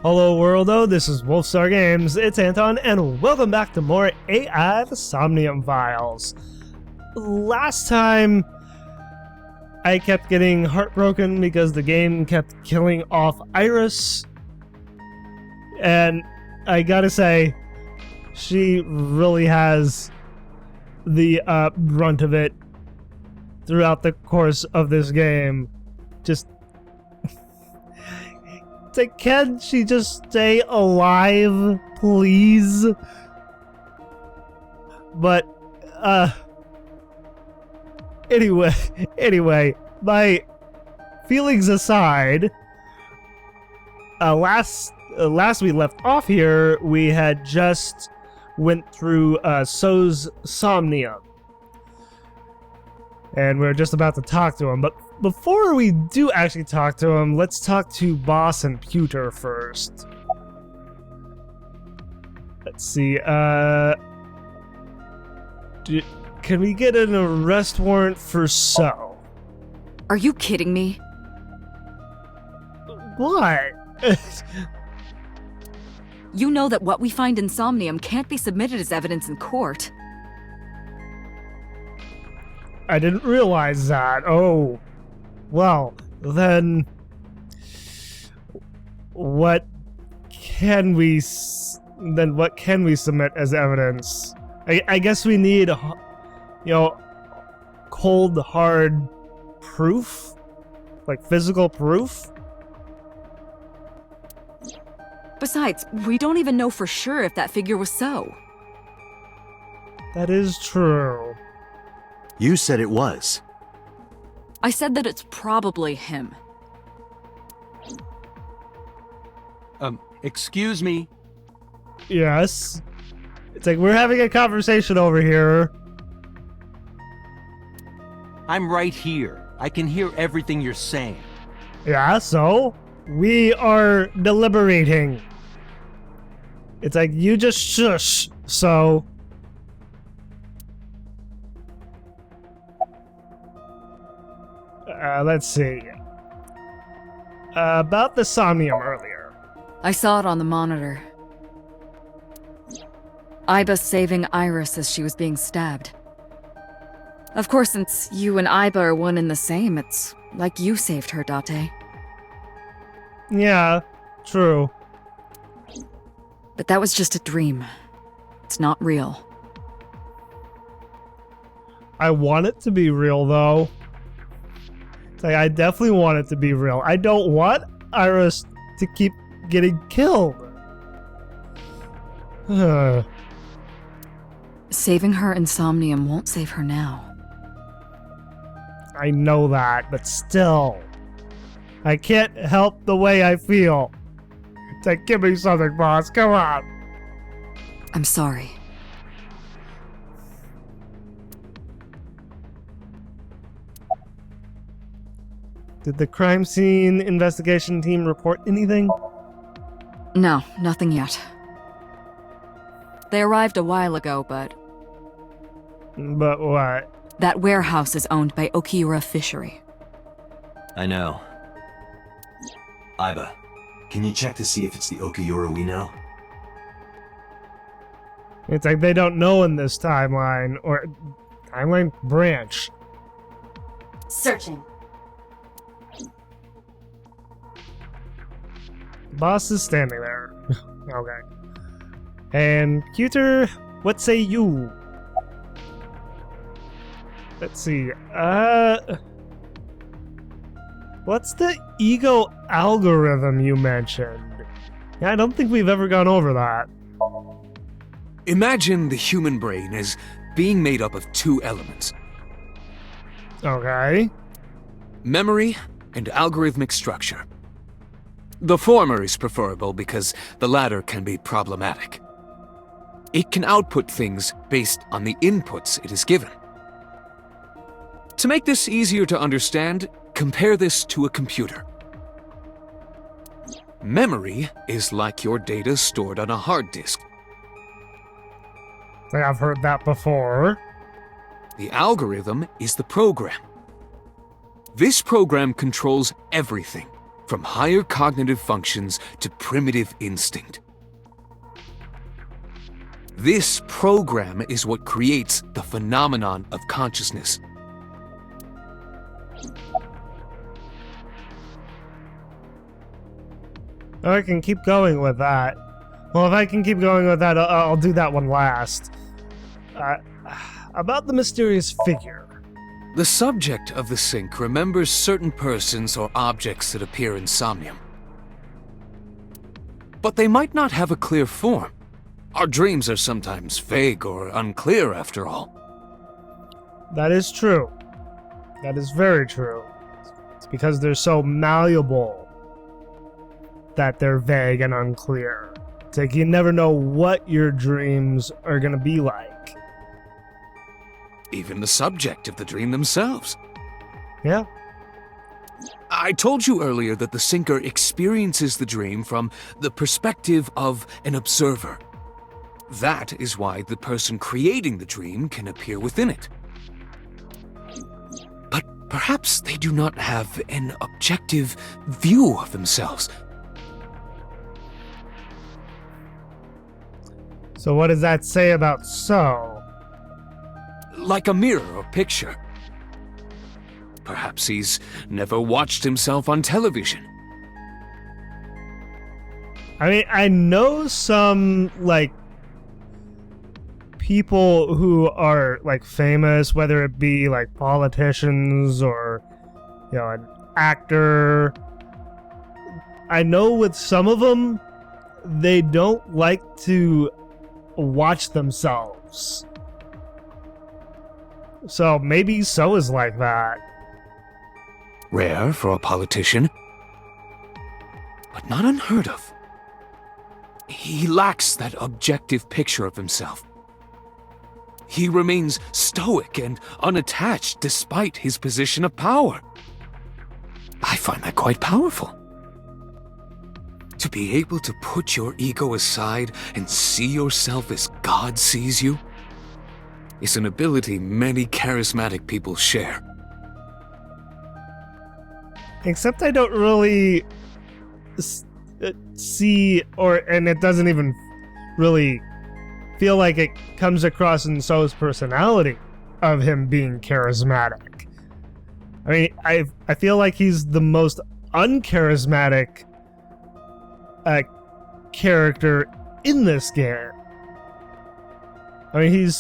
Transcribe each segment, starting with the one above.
Hello worldo, this is Wolfstar Games, it's Anton, and welcome back to more AI the Somnium Files. Last time, I kept getting heartbroken because the game kept killing off Iris, and I gotta say, she really has the brunt of it throughout the course of this game. Just can she just stay alive, please? But, anyway, my feelings aside, last we left off here, we had just went through, So's Somnium. And we're just about to talk to him, but before we do actually talk to him, let's talk to Boss and Pewter first. Let's see, can we get an arrest warrant for So? Are you kidding me? What? You know that what we find in Somnium can't be submitted as evidence in court. I didn't realize that. Oh. Well, then what can we submit as evidence? I guess we need, cold, hard proof? Like physical proof? Besides, we don't even know for sure if that figure was So. That is true. You said it was. I said that it's probably him. Excuse me? Yes. It's like we're having a conversation over here. I'm right here. I can hear everything you're saying. Yeah, so? We are deliberating. It's like, you just shush, So. Let's see. About the Somnium earlier. I saw it on the monitor. ABIS saving Iris as she was being stabbed. Of course, since you and Iba are one and the same, it's like you saved her, Date. Yeah, true. But that was just a dream. It's not real. I want it to be real, though. Like, I definitely want it to be real. I don't want Iris to keep getting killed. Saving her in Somnium won't save her now. I know that, but still. I can't help the way I feel. It's like, give me something, boss. Come on. I'm sorry. Did the crime scene investigation team report anything? No, nothing yet. They arrived a while ago, but... But what? That warehouse is owned by Okiura Fishery. I know. Iba, can you check to see if it's the Okiura we know? It's like they don't know in this timeline, or timeline branch. Searching. Boss is standing there. Okay. And Pewter, what say you? Let's see. What's the ego algorithm you mentioned? Yeah, I don't think we've ever gone over that. Imagine the human brain as being made up of two elements. Okay. Memory and algorithmic structure. The former is preferable because the latter can be problematic. It can output things based on the inputs it is given. To make this easier to understand, compare this to a computer. Memory is like your data stored on a hard disk. I think I've heard that before. The algorithm is the program. This program controls everything, from higher cognitive functions to primitive instinct. This program is what creates the phenomenon of consciousness. I can keep going with that. Well, if I can keep going with that, I'll do that one last. About the mysterious figure. The subject of the sync remembers certain persons or objects that appear in Somnium. But they might not have a clear form. Our dreams are sometimes vague or unclear, after all. That is true. That is very true. It's because they're so malleable that they're vague and unclear. It's like you never know what your dreams are gonna be like. Even the subject of the dream themselves. Yeah. I told you earlier that the syncer experiences the dream from the perspective of an observer. That is why the person creating the dream can appear within it. But perhaps they do not have an objective view of themselves. So what does that say about So? Like a mirror or picture. Perhaps he's never watched himself on television. I mean, I know some, like, people who are, like, famous, whether it be, like, politicians or, you know, an actor. I know with some of them, they don't like to watch themselves. So maybe So is like that. Rare for a politician, but not unheard of. He lacks that objective picture of himself. He remains stoic and unattached despite his position of power. I find that quite powerful. To be able to put your ego aside and see yourself as God sees you is an ability many charismatic people share. Except I don't really see, and it doesn't even really feel like it comes across in So's personality of him being charismatic. I mean, I feel like he's the most uncharismatic character in this game. I mean,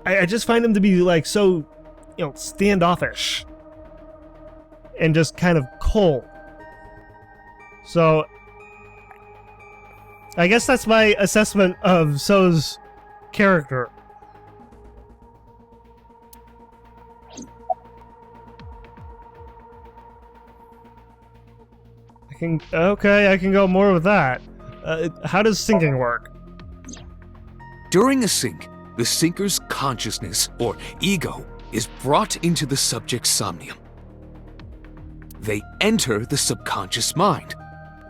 I just find him to be, like, so, you know, standoffish and just kind of cold. So I guess that's my assessment of So's character. I can go more with that. How does syncing work? During a sync, the syncer's consciousness, or ego, is brought into the subject's somnium. They enter the subconscious mind,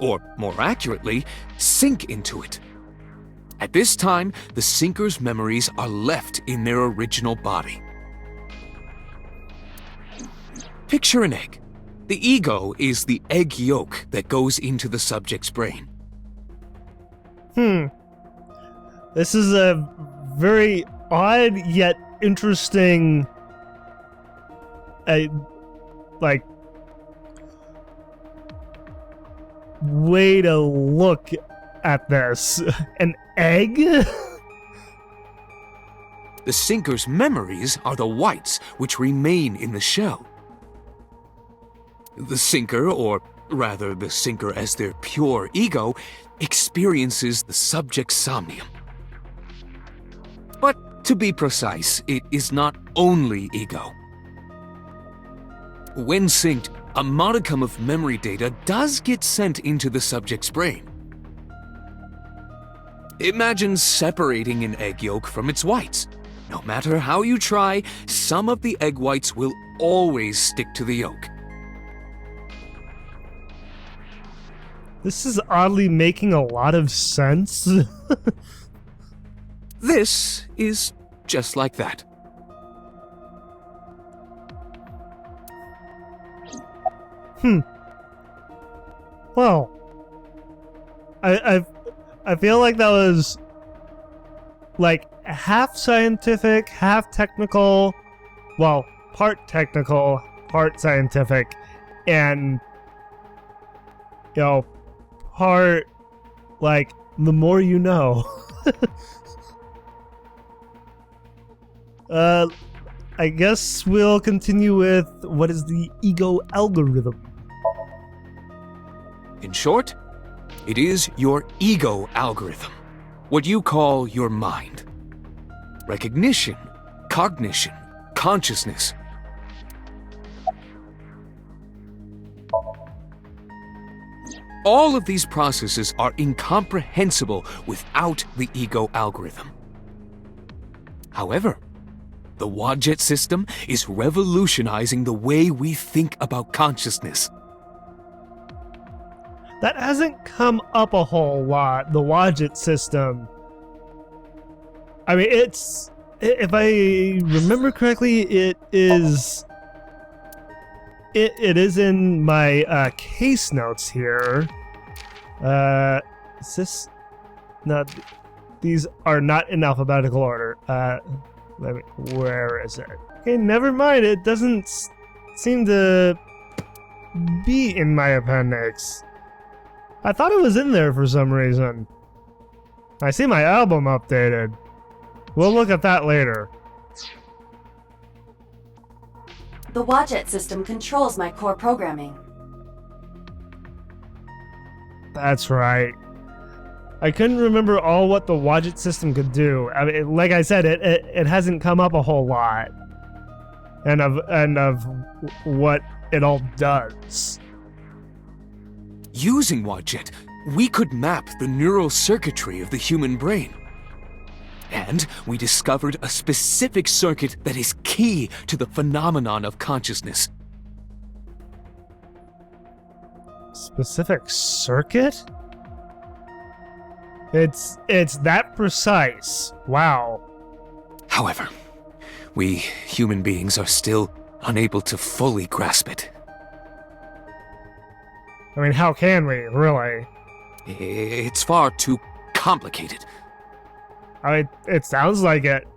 or more accurately, sink into it. At this time, the syncer's memories are left in their original body. Picture an egg. The ego is the egg yolk that goes into the subject's brain. This is a very odd yet interesting, way to look at this. An egg? The syncer's memories are the whites which remain in the shell. The syncer, or rather the syncer as their pure ego, experiences the subject's somnium. But to be precise, it is not only ego. When synced, a modicum of memory data does get sent into the subject's brain. Imagine separating an egg yolk from its whites. No matter how you try, some of the egg whites will always stick to the yolk. This is oddly making a lot of sense. This is just like that. Well, I feel like that was like half scientific, half technical. Well, part technical, part scientific, and part like the more you know. I guess we'll continue with what is the ego algorithm. In short, it is your ego algorithm, what you call your mind. Recognition, cognition, consciousness. All of these processes are incomprehensible without the ego algorithm. However, the Wadjet system is revolutionizing the way we think about consciousness. That hasn't come up a whole lot, the Wadjet system. I mean, it's... If I remember correctly, it is in my case notes here. Is this... No, these are not in alphabetical order. Where is it? Okay, never mind. It doesn't seem to be in my appendix. I thought it was in there for some reason. I see my album updated. We'll look at that later. The Wadjet system controls my core programming. That's right. I couldn't remember all what the Wadjet system could do. I mean, like I said, it hasn't come up a whole lot, and of what it all does. Using Wadjet, we could map the neural circuitry of the human brain. And we discovered a specific circuit that is key to the phenomenon of consciousness. Specific circuit? It's that precise. Wow. However, we human beings are still unable to fully grasp it. I mean, how can we, really? It's far too complicated. I mean, it sounds like it.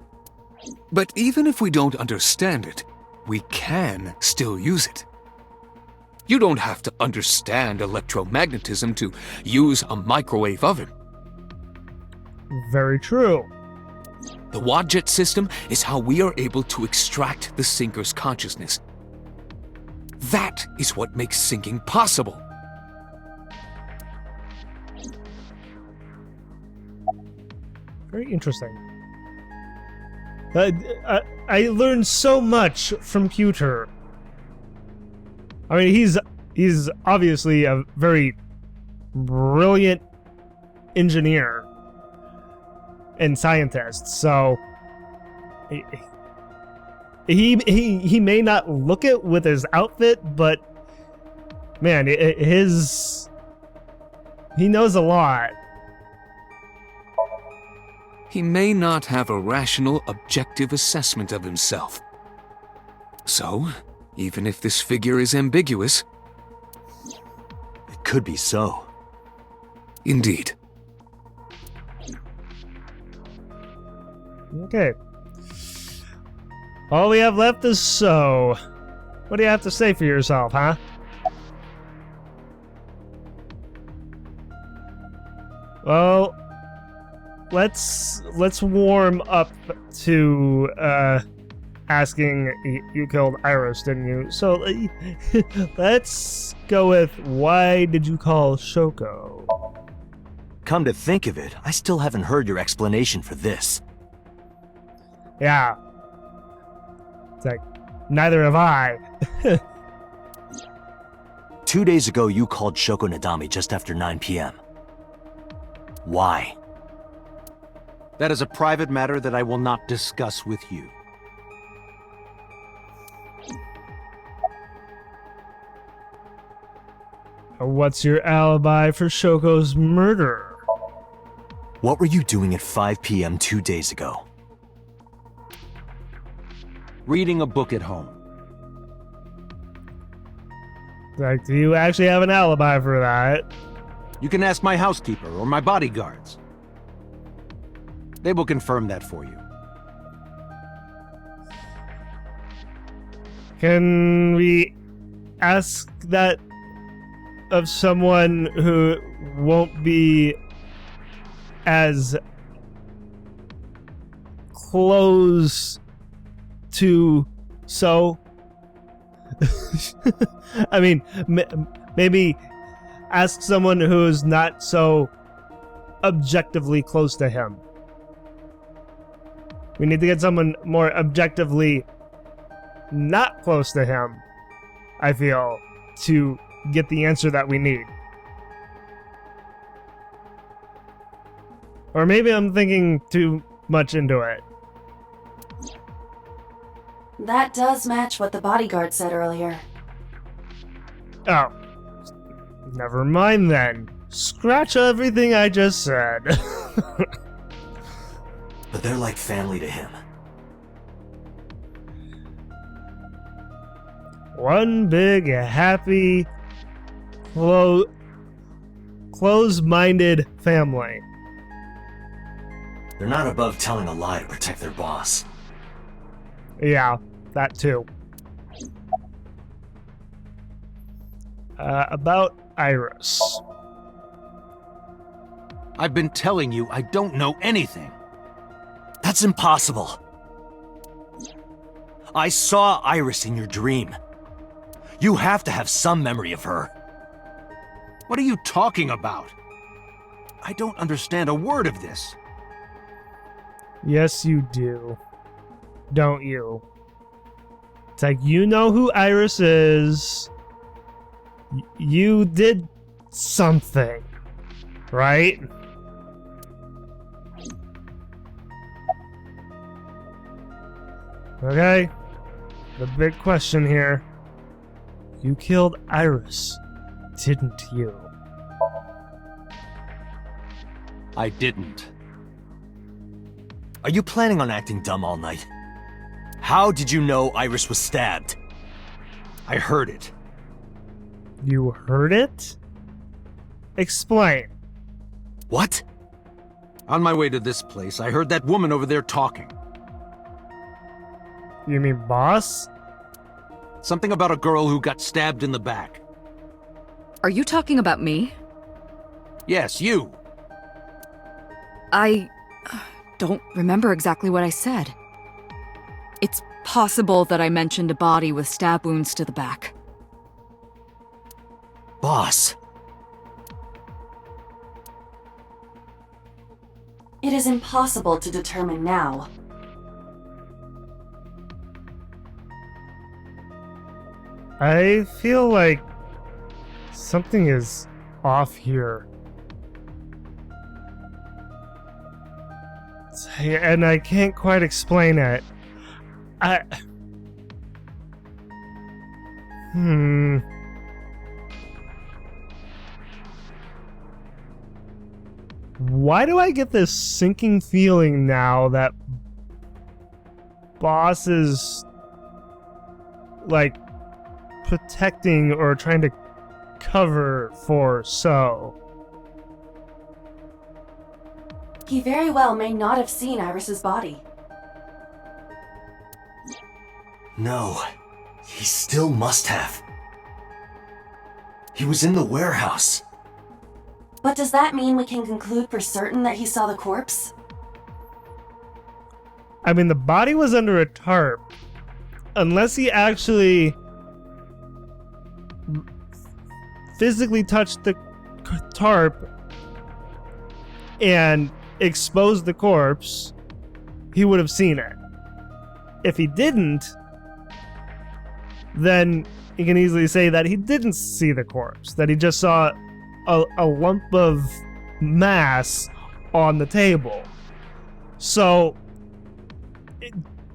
But even if we don't understand it, we can still use it. You don't have to understand electromagnetism to use a microwave oven. Very true. The Wadjet system is how we are able to extract the sinker's consciousness. That is what makes syncing possible. Very interesting. I learned so much from Pewter. I mean, he's obviously a very brilliant engineer and scientist, so he may not look it with his outfit, but man, he knows a lot. He may not have a rational, objective assessment of himself. So, even if this figure is ambiguous... It could be so. Indeed. Okay. All we have left is so. What do you have to say for yourself, huh? Well, let's warm up to asking. You killed Iris, didn't you? So let's go with, why did you call Shoko? Come to think of it, I still haven't heard your explanation for this. Yeah. It's like, neither have I. 2 days ago, you called Shoko Nadami just after 9 p.m. Why? That is a private matter that I will not discuss with you. What's your alibi for Shoko's murder? What were you doing at 5 p.m. 2 days ago? Reading a book at home. Like, do you actually have an alibi for that? You can ask my housekeeper or my bodyguards. They will confirm that for you. Can we ask that of someone who won't be as close to so? I mean, maybe ask someone who's not so objectively close to him. We need to get someone more objectively not close to him, I feel, to get the answer that we need. Or maybe I'm thinking too much into it. That does match what the bodyguard said earlier. Oh. Never mind then. Scratch everything I just said. But they're like family to him. One big, happy, close-minded family. They're not above telling a lie to protect their boss. Yeah, that too. About Iris. I've been telling you I don't know anything. That's impossible. I saw Iris in your dream. You have to have some memory of her. What are you talking about? I don't understand a word of this. Yes, you do. Don't you? It's like, you know who Iris is. You did something, right? Okay. The big question here. You killed Iris, didn't you? I didn't. Are you planning on acting dumb all night? How did you know Iris was stabbed? I heard it. You heard it? Explain. What? On my way to this place, I heard that woman over there talking. You mean boss? Something about a girl who got stabbed in the back. Are you talking about me? Yes, you. I don't remember exactly what I said. It's possible that I mentioned a body with stab wounds to the back. Boss. It is impossible to determine now. I feel like something is off here. And I can't quite explain it. Why do I get this sinking feeling now that boss is like protecting or trying to cover for So? He very well may not have seen Iris's body. No, he still must have. He was in the warehouse. But does that mean we can conclude for certain that he saw the corpse? I mean, the body was under a tarp. Unless he actually physically touched the tarp and exposed the corpse, he would have seen it. If he didn't, then you can easily say that he didn't see the corpse, that he just saw a lump of mass on the table. So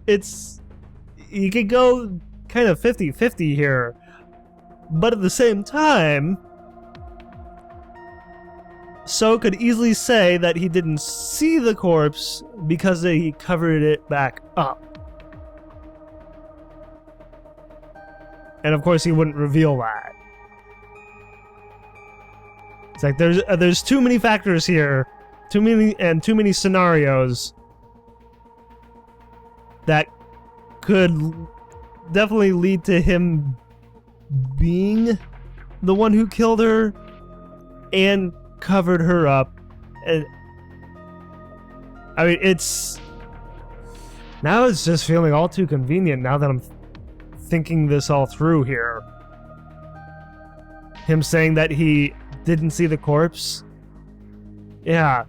it's you could go kind of 50-50 here, but at the same time, So could easily say that he didn't see the corpse because he covered it back up. And of course he wouldn't reveal that. It's like there's too many factors here, too many scenarios that could definitely lead to him being the one who killed her and covered her up. And I mean, it's just feeling all too convenient now that I'm thinking this all through here. Him saying that he didn't see the corpse. Yeah,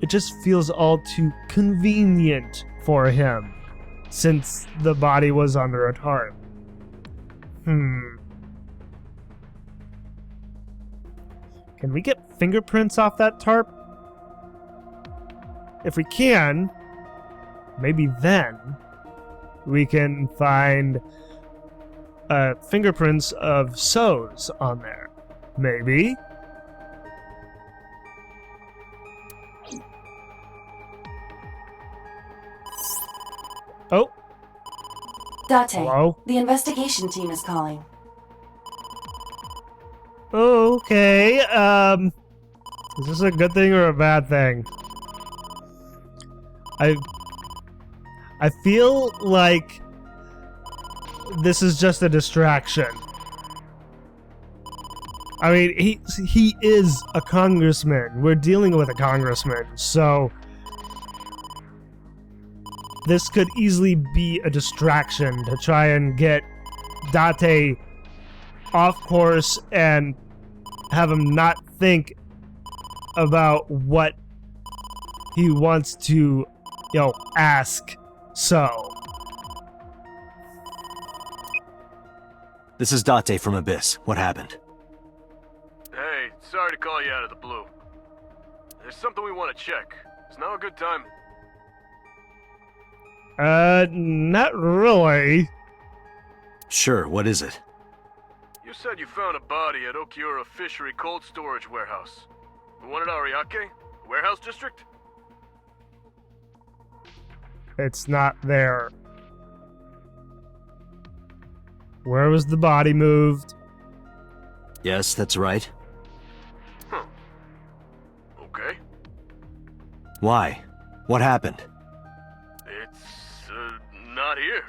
it just feels all too convenient for him since the body was under a tarp. Can we get fingerprints off that tarp? If we can, maybe then we can find fingerprints of So's on there. Maybe. Oh. Date, Hello? the investigation team is calling. Okay, is this a good thing or a bad thing? I feel like this is just a distraction. I mean, he is a congressman. We're dealing with a congressman, so this could easily be a distraction to try and get Date off course and have him not think about what he wants to, ask So. This is Date from ABIS. What happened? Hey, sorry to call you out of the blue. There's something we want to check. Is now a good time? Not really. Sure, what is it? You said you found a body at Okiura Fishery Cold Storage Warehouse. The one at Ariake? Warehouse District? It's not there. Where was the body moved? Yes, that's right. Huh. Okay. Why? What happened? It's, not here.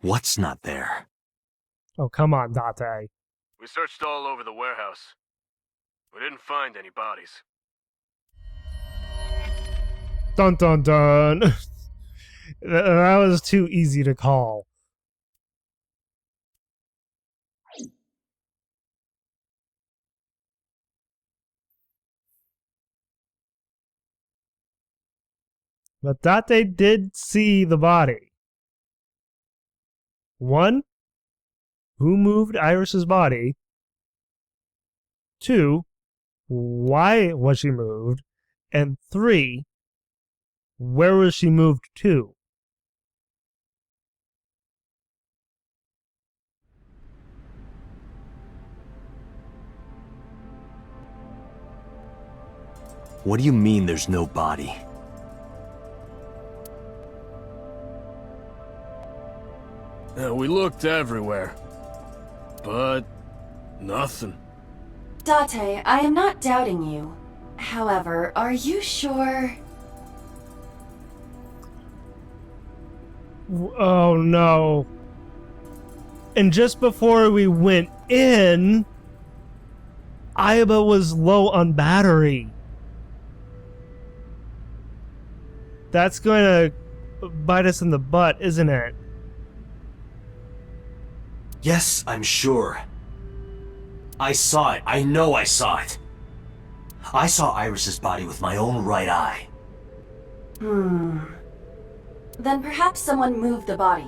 What's not there? Oh, come on, Date. We searched all over the warehouse. We didn't find any bodies. Dun dun dun. That was too easy to call. But Date did see the body. 1. Who moved Iris's body? 2. Why was she moved? And 3. Where was she moved to? What do you mean there's no body? We looked everywhere. But nothing. Date, I am not doubting you. However, are you sure? Oh no. And just before we went in, Aiba was low on battery. That's going to bite us in the butt, isn't it? Yes, I'm sure. I saw it. I know I saw it. I saw Iris's body with my own right eye. Then perhaps someone moved the body.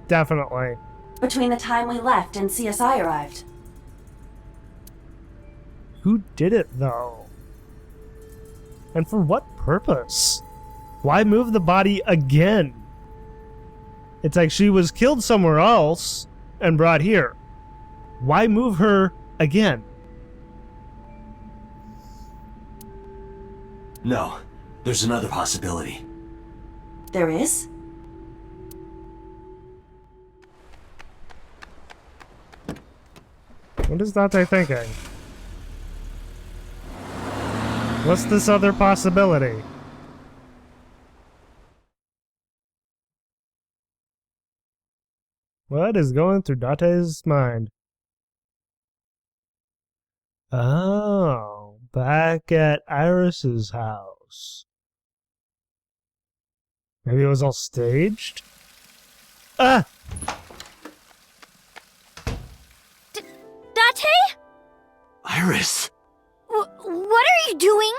Definitely. Between the time we left and CSI arrived. Who did it, though? And for what purpose? Why move the body again? It's like she was killed somewhere else and brought here. Why move her again? No, there's another possibility. There is? What is Date thinking? What's this other possibility? What is going through Date's mind? Oh, back at Iris's house. Maybe it was all staged? Ah! Date? Iris! What are you doing?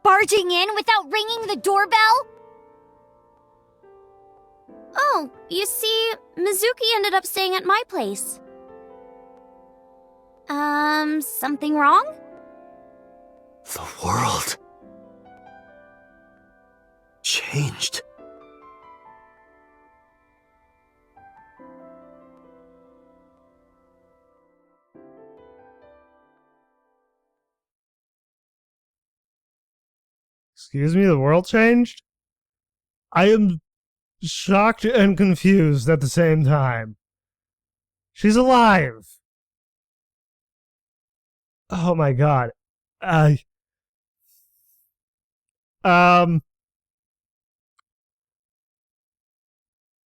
Barging in without ringing the doorbell? Oh, you see, Mizuki ended up staying at my place. Something wrong? The world changed. Excuse me, the world changed? I am shocked and confused at the same time. She's alive! Oh my god.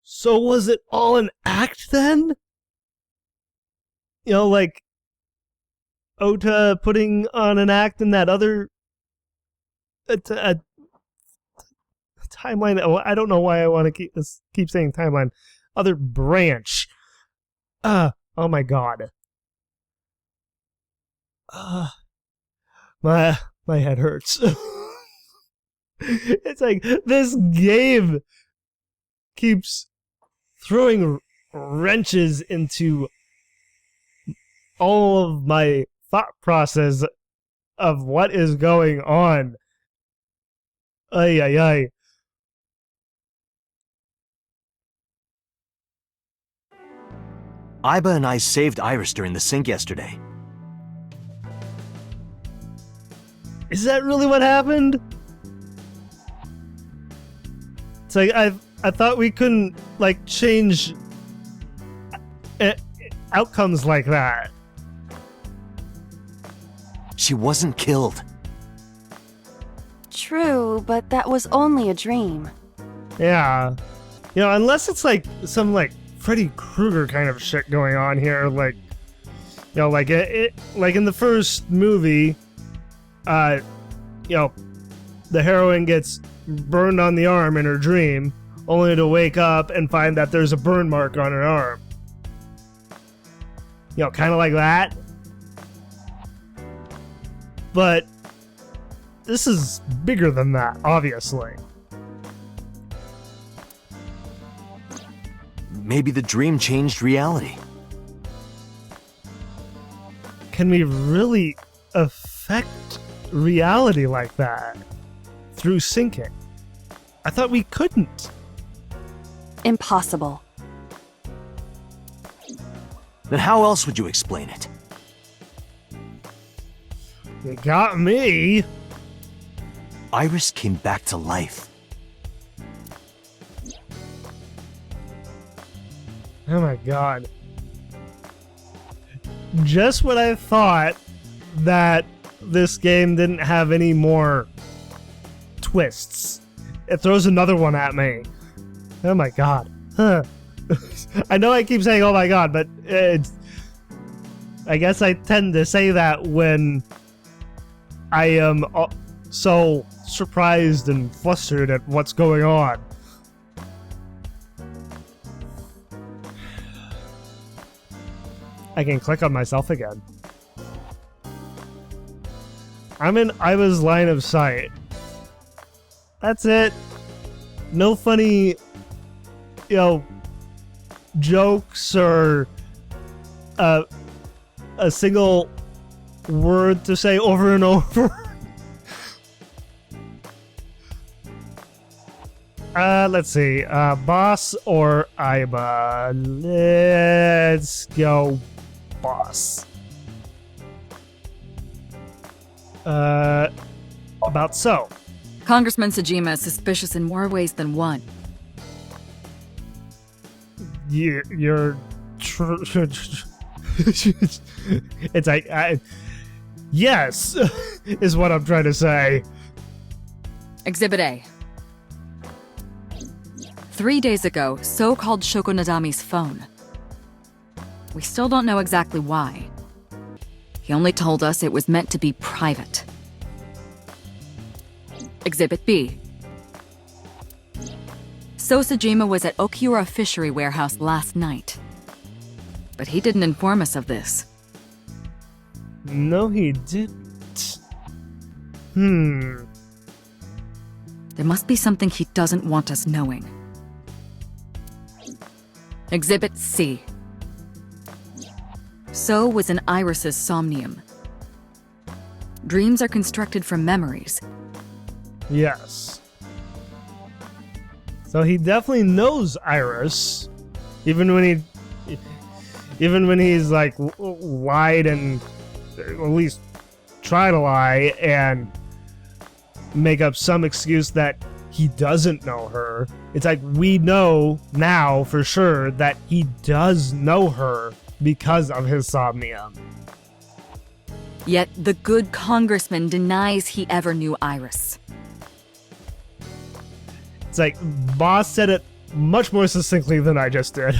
So was it all an act then? You know, like Ota putting on an act in that other a timeline. Oh, I don't know why I want to keep saying timeline. Other branch. Oh my god. My head hurts. It's like this game keeps throwing wrenches into all of my thought process of what is going on. Ay, ay, ay. Aiba and I saved Iris during the sink yesterday. Is that really what happened? It's like I thought we couldn't like change outcomes like that. She wasn't killed. True, but that was only a dream. Yeah. You know, unless it's like some like Freddy Krueger kind of shit going on here, like you know, like like in the first movie, you know, the heroine gets burned on the arm in her dream, only to wake up and find that there's a burn mark on her arm. You know, kind of like that. But this is bigger than that, obviously. Maybe the dream changed reality. Can we really affect reality like that through syncing? I thought we couldn't. Impossible. Then how else would you explain it? You got me. Iris came back to life. Oh my god. Just when I thought that this game didn't have any more twists, it throws another one at me. Oh my god. Huh. I know I keep saying oh my god, but I guess I tend to say that when I am so surprised and flustered at what's going on. I can click on myself again. I'm in Aiba's line of sight. That's it. No funny, you know, jokes or a single word to say over and over. Let's see. Boss or Aiba? Let's go boss. About so. Congressman Sajima is suspicious in more ways than one. You're It's like, yes, is what I'm trying to say. Exhibit A. 3 days ago, So called Shoko Nadami's phone. We still don't know exactly why. He only told us it was meant to be private. Exhibit B. So Sejima was at Okiura Fishery Warehouse last night. But he didn't inform us of this. No, he didn't. There must be something he doesn't want us knowing. Exhibit C. So was in Iris's Somnium. Dreams are constructed from memories. Yes. So he definitely knows Iris, even when he's like lied and at least try to lie and make up some excuse that he doesn't know her. It's like we know now for sure that he does know her because of his Somnium. Yet the good congressman denies he ever knew Iris. It's like Boss said it much more succinctly than I just did.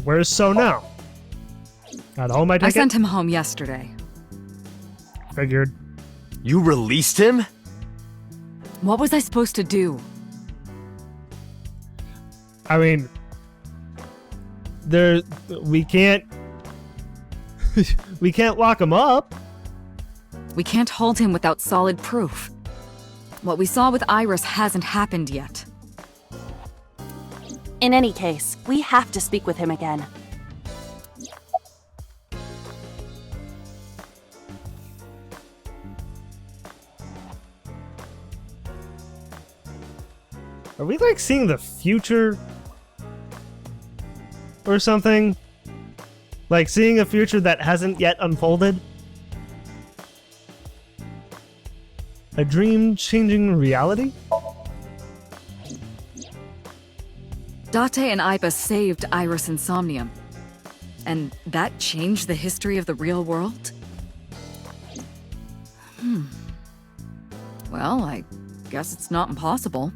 Where's So now? At home, I take I it? sent him home yesterday. Figured. You released him? What was I supposed to do? I mean, we can't lock him up. We can't hold him without solid proof. What we saw with Iris hasn't happened yet. In any case, we have to speak with him again. Are we like seeing the future or something? Like seeing a future that hasn't yet unfolded? A dream changing reality? Date and ABIS saved Iris and Somnium. And that changed the history of the real world? Well, I guess it's not impossible.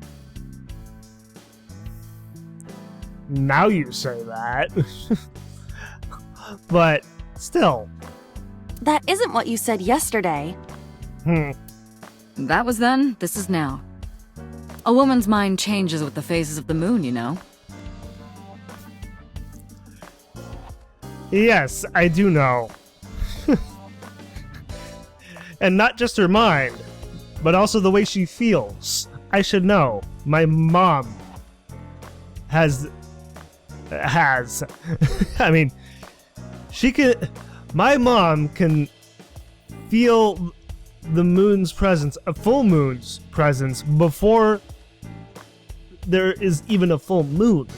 Now you say that. But still. That isn't what you said yesterday. That was then, this is now. A woman's mind changes with the phases of the moon, you know? Yes, I do know. And not just her mind, but also the way she feels. I should know. My mom has I mean, my mom can feel the moon's presence, a full moon's presence, before there is even a full moon.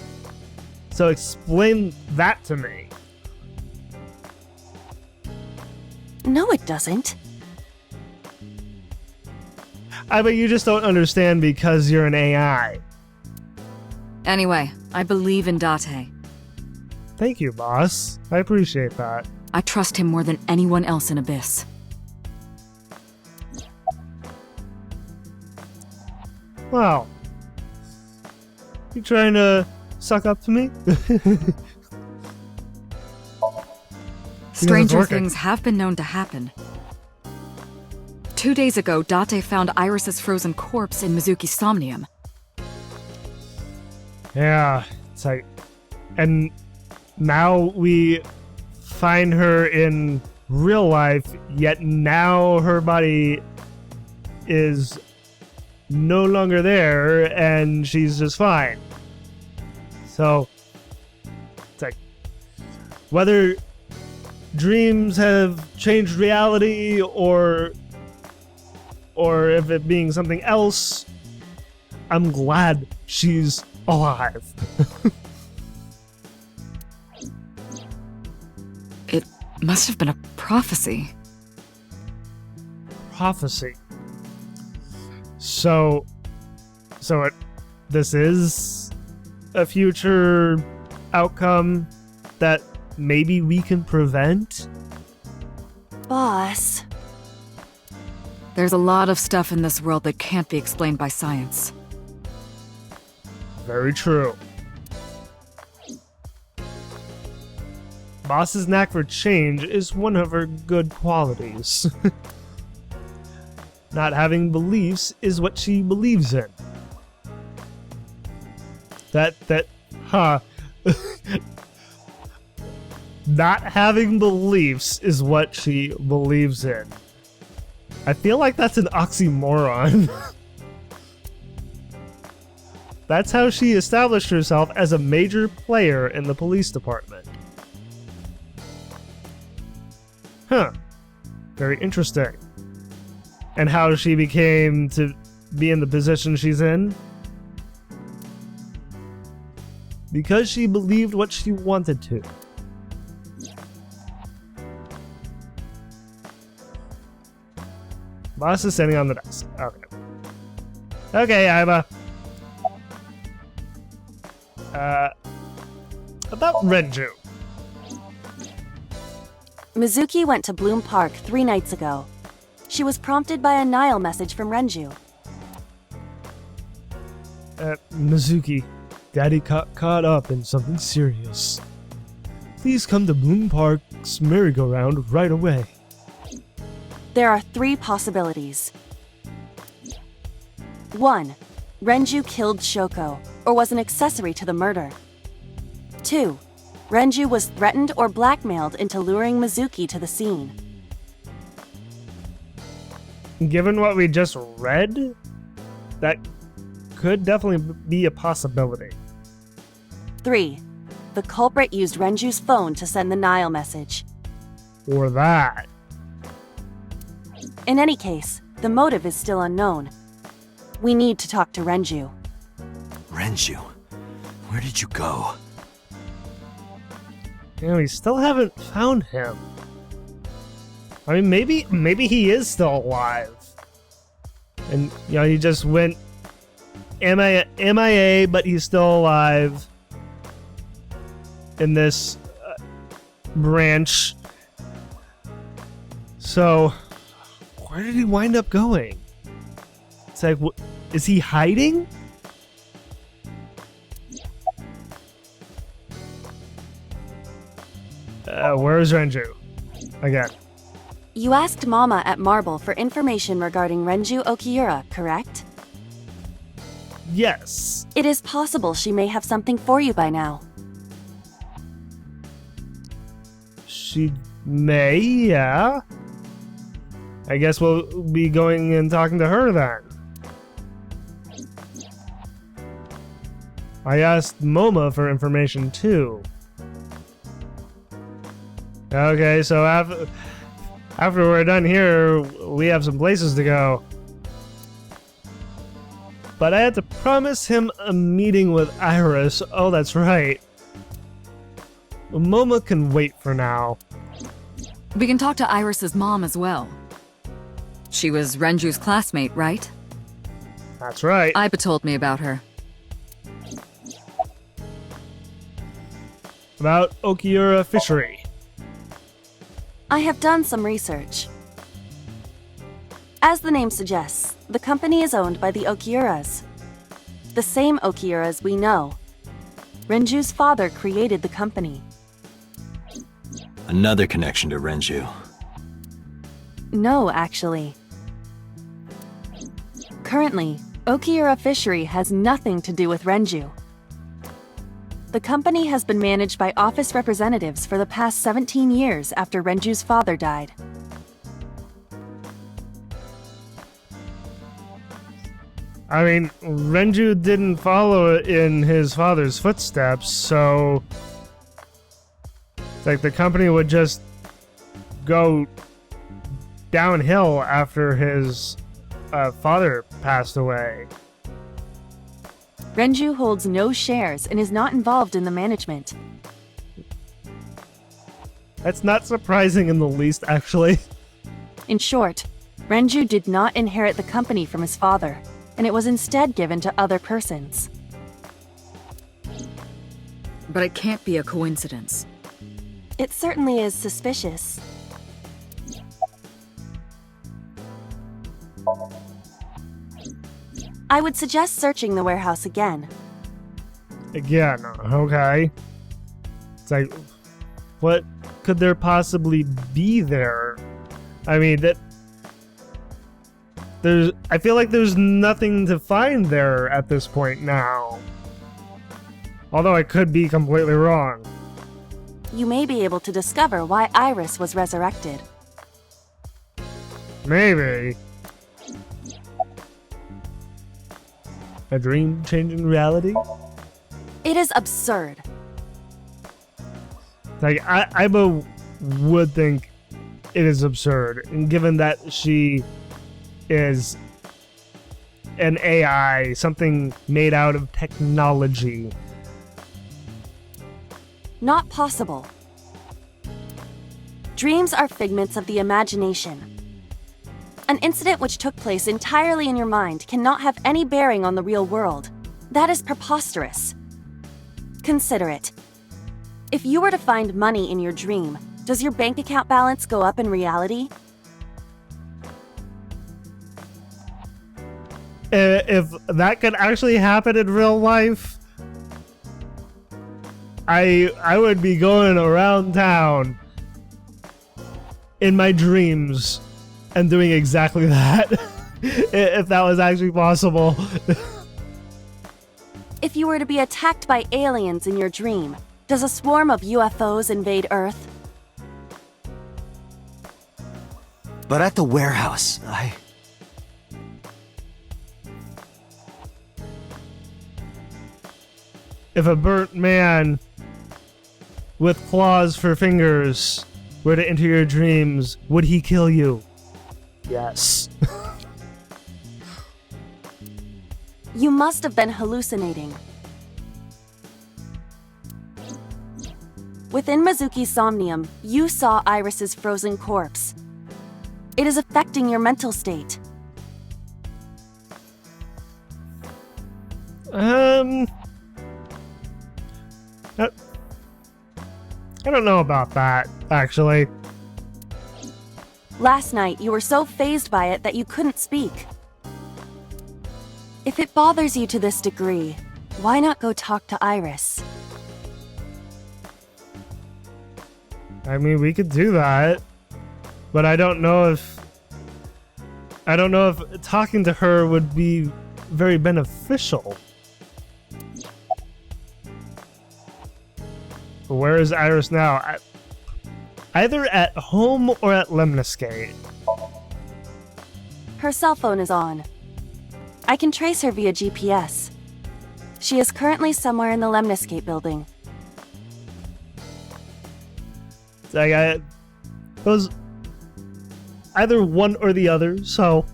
So explain that to me. No, it doesn't. I bet you just don't understand because you're an AI. Anyway, I believe in Date. Thank you, boss. I appreciate that. I trust him more than anyone else in ABIS. Wow. You trying to suck up to me? Stranger things have been known to happen. 2 days ago, Date found Iris's frozen corpse in Mizuki's Somnium. Yeah, it's like... And now we find her in real life, yet now her body is no longer there, and she's just fine. So, it's like... Whether dreams have changed reality, or if it being something else, I'm glad she's alive. It must have been a prophecy. Prophecy. So this is a future outcome that maybe we can prevent? Boss. There's a lot of stuff in this world that can't be explained by science. Very true. Boss's knack for change is one of her good qualities. Not having beliefs is what she believes in. Not having beliefs is what she believes in. I feel like that's an oxymoron. That's how she established herself as a major player in the police department. Huh. Very interesting. And how she became to be in the position she's in? Because she believed what she wanted to. Boss is sitting on the desk. Okay. Okay, Iva. About Renju. Mizuki went to Bloom Park 3 nights ago. She was prompted by a Nile message from Renju. Mizuki, Daddy got caught up in something serious. Please come to Bloom Park's merry-go-round right away. There are 3 possibilities. 1. Renju killed Shoko, or was an accessory to the murder. 2. Renju was threatened or blackmailed into luring Mizuki to the scene. Given what we just read, that could definitely be a possibility. 3. The culprit used Renju's phone to send the Nile message. Or that. In any case, the motive is still unknown. We need to talk to Renju. Renju, where did you go? You know, we still haven't found him. I mean, maybe he is still alive. And, you know, he just went MIA, but he's still alive in this branch. So, where did he wind up going? It's like, is he hiding? Where is Renju? Again. You asked Mama at Marble for information regarding Renju Okiura, correct? Yes. It is possible she may have something for you by now. She may, yeah. I guess we'll be going and talking to her then. I asked Moma for information too. Okay, so after we're done here, we have some places to go. But I had to promise him a meeting with Iris. Oh, that's right. Moma can wait for now. We can talk to Iris's mom as well. She was Renju's classmate, right? That's right. Iba told me about her. About Okiura Fishery. I have done some research. As the name suggests, the company is owned by the Okiuras. The same Okiuras we know. Renju's father created the company. Another connection to Renju. No, actually. Currently, Okiura Fishery has nothing to do with Renju. The company has been managed by office representatives for the past 17 years after Renju's father died. I mean, Renju didn't follow in his father's footsteps, so it's like the company would just go downhill after his father passed away. Renju holds no shares and is not involved in the management. That's not surprising in the least, actually. In short, Renju did not inherit the company from his father, and it was instead given to other persons. but it can't be a coincidence. It certainly is suspicious. I would suggest searching the warehouse again. Again, okay. It's like, what could there possibly be there? I mean, I feel like there's nothing to find there at this point now. Although I could be completely wrong. You may be able to discover why Iris was resurrected. Maybe. A dream changing reality? It is absurd. Like, I would think it is absurd, and given that she is an AI, something made out of technology. Not possible. Dreams are figments of the imagination. An incident which took place entirely in your mind cannot have any bearing on the real world. That is preposterous. Consider it. If you were to find money in your dream, does your bank account balance go up in reality? If that could actually happen in real life, I would be going around town in my dreams and doing exactly that. If that was actually possible. If you were to be attacked by aliens in your dream, does a swarm of UFOs invade Earth? But at the warehouse, If a burnt man with claws for fingers were to enter your dreams, would he kill you? Yes. You must have been hallucinating. Within Mizuki's Somnium, you saw Iris's frozen corpse. It is affecting your mental state. I don't know about that, actually. Last night, you were so fazed by it that you couldn't speak. If it bothers you to this degree, why not go talk to Iris? I mean, we could do that, but I don't know if talking to her would be very beneficial. Where is Iris now? Either at home or at Lemniscate. Her cell phone is on. I can trace her via GPS. She is currently somewhere in the Lemniscate building. It was either one or the other, so...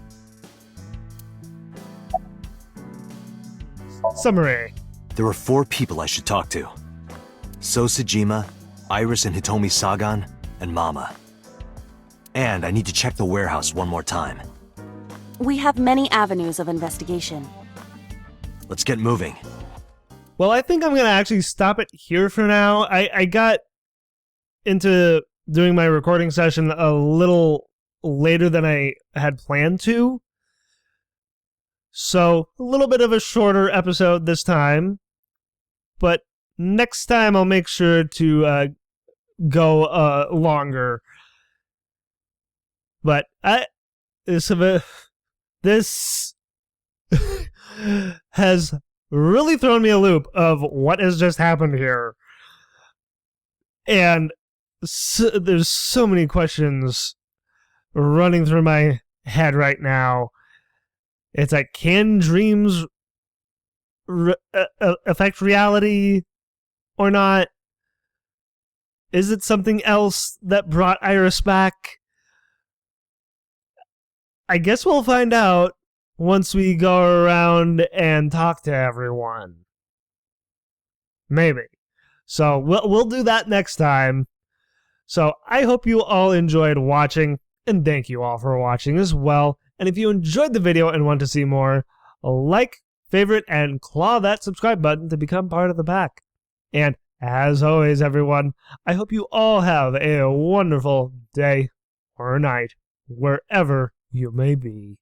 Summary. there were 4 people I should talk to. So Sejima, Iris and Hitomi Sagan, and Mama. And I need to check the warehouse one more time. We have many avenues of investigation. Let's get moving. Well, I think I'm going to actually stop it here for now. I got into doing my recording session a little later than I had planned to. So, a little bit of a shorter episode this time. But next time I'll make sure to go longer. But this has really thrown me a loop of what has just happened here. And there's so many questions running through my head right now. It's like, can dreams affect reality or not? Is it something else that brought Iris back? I guess we'll find out once we go around and talk to everyone. Maybe. So we'll do that next time. So I hope you all enjoyed watching, and thank you all for watching as well. And if you enjoyed the video and want to see more, like, favorite, and claw that subscribe button to become part of the pack. And As always, everyone, I hope you all have a wonderful day or night, wherever you may be.